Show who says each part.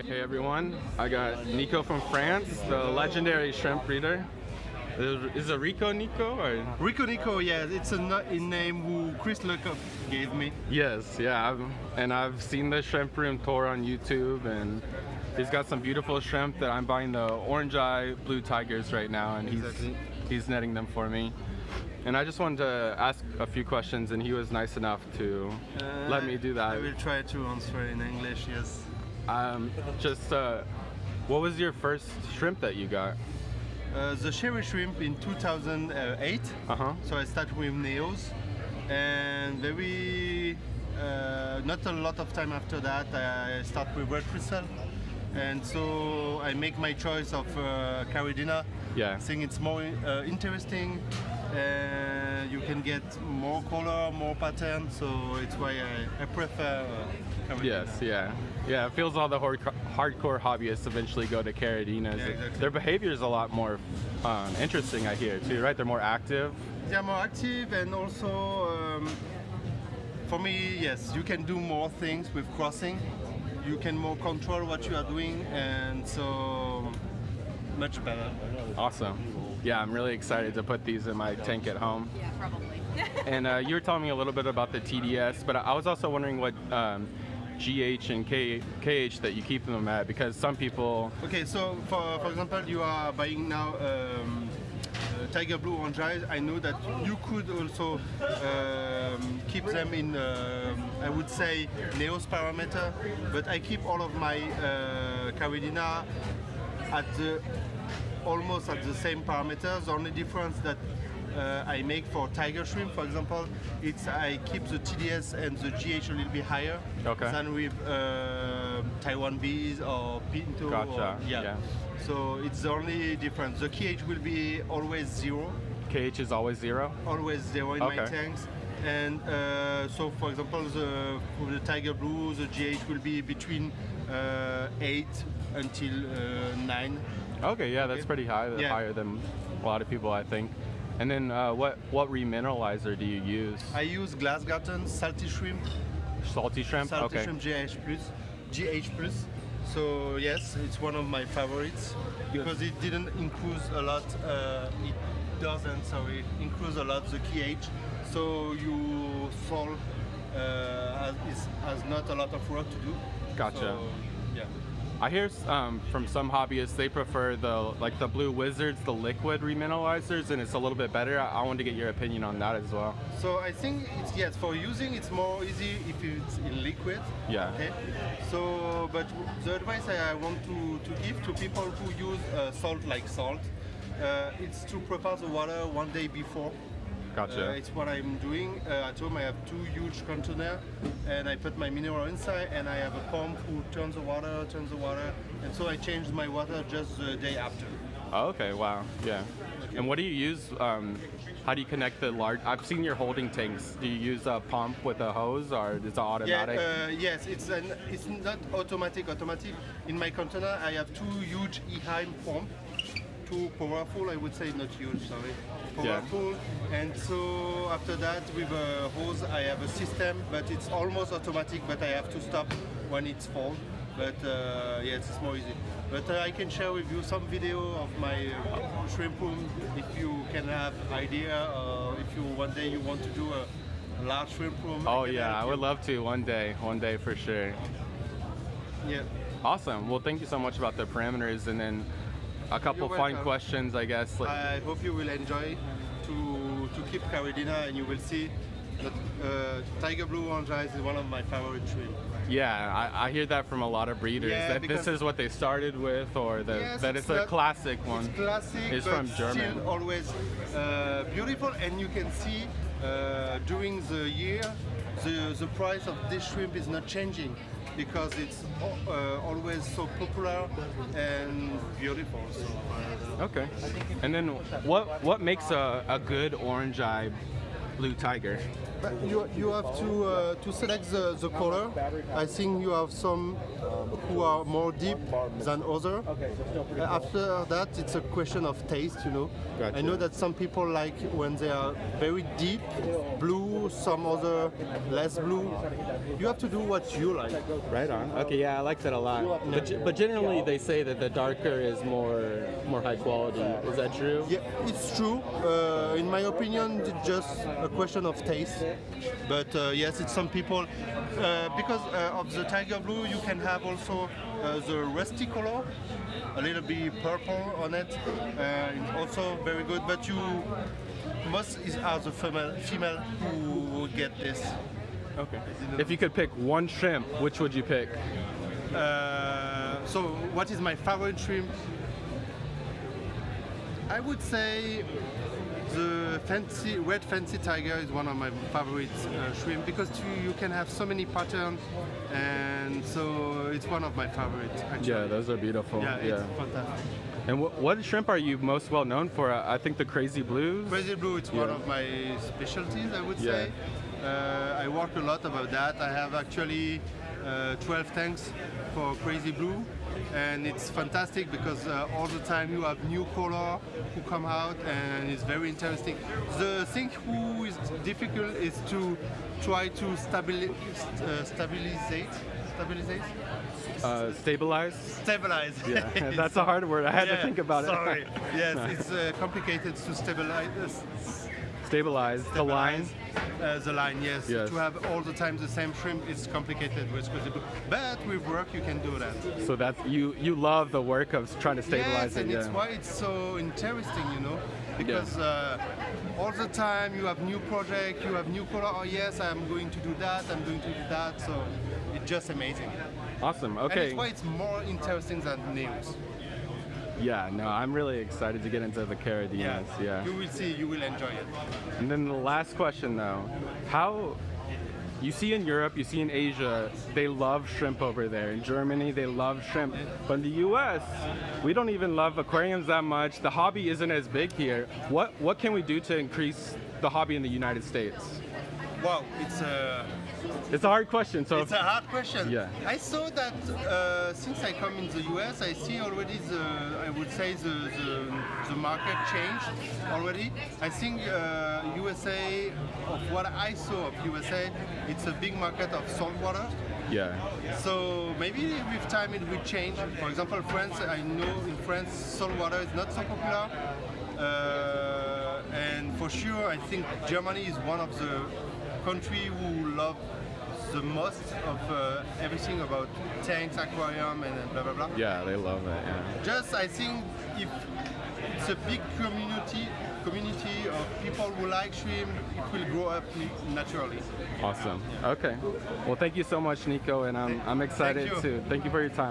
Speaker 1: Hey everyone, I got Nico from France, the legendary shrimp breeder. Is it Rico Nico or?
Speaker 2: Rico Nico, yeah, it's a name who Chris Lecoq gave me.
Speaker 1: Yes, yeah, I've seen the shrimp room tour on YouTube, and he's got some beautiful shrimp that I'm buying the orange eye blue tigers right now, and he's netting them for me. And I just wanted to ask a few questions, and he was nice enough to let me do that.
Speaker 2: I will try to answer in English, yes.
Speaker 1: What was your first shrimp that you got?
Speaker 2: The cherry shrimp in 2008. So I started with Neos, and not a lot of time after that I start with red crystal, and so I make my choice of Caridina.
Speaker 1: Yeah.
Speaker 2: I think it's more interesting. You can get more color, more pattern, so it's why I prefer Caridina.
Speaker 1: Yes, yeah. It feels all the hardcore hobbyists eventually go to Caridinas.
Speaker 2: Yeah, exactly.
Speaker 1: Their behavior is a lot more interesting, I hear, too, right? They're more active.
Speaker 2: They are more active, and also for me, yes, you can do more things with crossing. You can more control what you are doing, and so much better.
Speaker 1: Awesome. Yeah, I'm really excited to put these in my tank at home.
Speaker 3: Yeah, probably.
Speaker 1: And you were telling me a little bit about the TDS, but I was also wondering what GH and KH that you keep them at, because some people...
Speaker 2: Okay, so for example, you are buying now Tiger Blue Orange Eyes. I know that you could also keep them in, I would say, Neos parameter, but I keep all of my Caridina at almost at the same parameters. The only difference that I make for tiger shrimp, for example, it's I keep the TDS and the GH a little bit higher than with Taiwan bees or Pinto.
Speaker 1: Gotcha. Yeah.
Speaker 2: So it's the only difference. The KH will be always zero.
Speaker 1: KH is always zero?
Speaker 2: Always zero in my tanks. And so, for example, for the Tiger Blue, the GH will be between 8 until 9.
Speaker 1: Okay, yeah, that's pretty high. That's higher than a lot of people, I think. And then what remineralizer do you use?
Speaker 2: I use Glass Garden, Salty Shrimp.
Speaker 1: Salty Shrimp?
Speaker 2: Salty Shrimp GH+. So yes, it's one of my favorites because it didn't increase a lot. It doesn't, sorry, increase a lot the KH. So you solve has not a lot of work to do.
Speaker 1: Gotcha.
Speaker 2: So, yeah.
Speaker 1: I hear from some hobbyists they prefer the Blue Wizards, the liquid remineralizers, and it's a little bit better. I wanted to get your opinion on that as well.
Speaker 2: So I think it's, yes, for using it's more easy if it's in liquid.
Speaker 1: Yeah.
Speaker 2: Okay. So, but the advice I want to give to people who use salt like salt, it's to prepare the water one day before.
Speaker 1: Gotcha.
Speaker 2: It's what I'm doing. At home I have 2 huge containers, and I put my mineral inside, and I have a pump who turns the water, and so I change my water just the day after.
Speaker 1: Oh, okay, wow, yeah. Okay. And what do you use? How do you connect the large? I've seen your holding tanks. Do you use a pump with a hose, or is it automatic?
Speaker 2: Yeah, yes, it's not automatic. In my container I have 2 huge Eheim pumps. Too powerful, I would say, not huge, sorry. Powerful, and so after that with a hose I have a system, but it's almost automatic, but I have to stop when it's full. But yes, it's more easy. But I can share with you some video of my shrimp room if you can have idea, if you one day you want to do a large shrimp room.
Speaker 1: Oh yeah, I would love to one day for sure.
Speaker 2: Yeah.
Speaker 1: Awesome. Well, thank you so much about the parameters, and then a couple fun questions, I guess.
Speaker 2: I hope you will enjoy to keep Caridina, and you will see that Tiger Blue Orange Eyes is one of my favorite shrimp.
Speaker 1: Yeah, I hear that from a lot of breeders, that this is what they started with, or that it's a classic one.
Speaker 2: It's classic,
Speaker 1: it's
Speaker 2: but
Speaker 1: from German.
Speaker 2: Still always beautiful, and you can see during the year the price of this shrimp is not changing, because it's always so popular and beautiful. So.
Speaker 1: Okay. And then what makes a good orange eye blue tiger?
Speaker 2: But you have to select the color. I think you have some who are more deep than other. After that, it's a question of taste, you know.
Speaker 3: Gotcha.
Speaker 2: I know that some people like when they are very deep blue, some other less blue. You have to do what you like.
Speaker 3: Right on. Okay, yeah, I like that a lot. But generally, they say that the darker is more high quality. Is that true?
Speaker 2: Yeah, it's true. In my opinion, it's just a question of taste. But yes, it's some people because of the tiger blue, you can have also the rusty color, a little bit purple on it, also very good. But most are the female who get this.
Speaker 1: Okay. If you could pick one shrimp, which would you pick?
Speaker 2: So what is my favorite shrimp? I would say the red fancy tiger is one of my favorite shrimp because you can have so many patterns, and so it's one of my favorites. Actually.
Speaker 1: Yeah, those are beautiful.
Speaker 2: Yeah, it's fantastic.
Speaker 1: And what shrimp are you most well known for? I think the crazy blues.
Speaker 2: Crazy blue, it's one of my specialties, I would say. I work a lot about that. I have actually 12 tanks for crazy blue, and it's fantastic because all the time you have new color who come out, and it's very interesting. The thing who is difficult is to try to stabilize. Stabilize.
Speaker 1: Yeah, that's a hard word. I had to think about it.
Speaker 2: Sorry. Yes, it's complicated to stabilize.
Speaker 1: Stabilize the line.
Speaker 2: The line, yes.
Speaker 1: Yes.
Speaker 2: To have all the time the same shrimp is complicated with crazy blue. But with work you can do that.
Speaker 1: So that's you love the work of trying to stabilize
Speaker 2: yes, and
Speaker 1: it.
Speaker 2: it's why it's so interesting, you know, because all the time you have new project, you have new color. Oh yes, I'm going to do that. I'm going to do that. So it's just amazing.
Speaker 1: Awesome.
Speaker 2: And
Speaker 1: Okay.
Speaker 2: it's why it's more interesting than nails.
Speaker 1: Yeah. No, I'm really excited to get into the Caradinas. Yeah.
Speaker 2: You will see. You will enjoy it.
Speaker 1: And then the last question though, how you see in Europe, you see in Asia, they love shrimp over there. In Germany, they love shrimp. But in the US, we don't even love aquariums that much. The hobby isn't as big here. What can we do to increase the hobby in the United States?
Speaker 2: Wow,
Speaker 1: It's a hard question. So
Speaker 2: it's a hard question.
Speaker 1: Yeah.
Speaker 2: I saw that since I come in the US, I see already the market changed already. I think USA, of what I saw of USA, it's a big market of saltwater.
Speaker 1: yeah.
Speaker 2: So maybe with time it will change. For example, France, I know in France saltwater is not so popular. And for sure, I think Germany is one of the countries who love the most of everything about tanks, aquarium, and blah blah blah.
Speaker 1: Yeah, they love it. Yeah.
Speaker 2: Just I think if it's a big community of people who like shrimp, it will grow up naturally.
Speaker 1: Awesome. Okay. Well, thank you so much, Nico, and I'm excited
Speaker 2: you.
Speaker 1: to thank you for your time.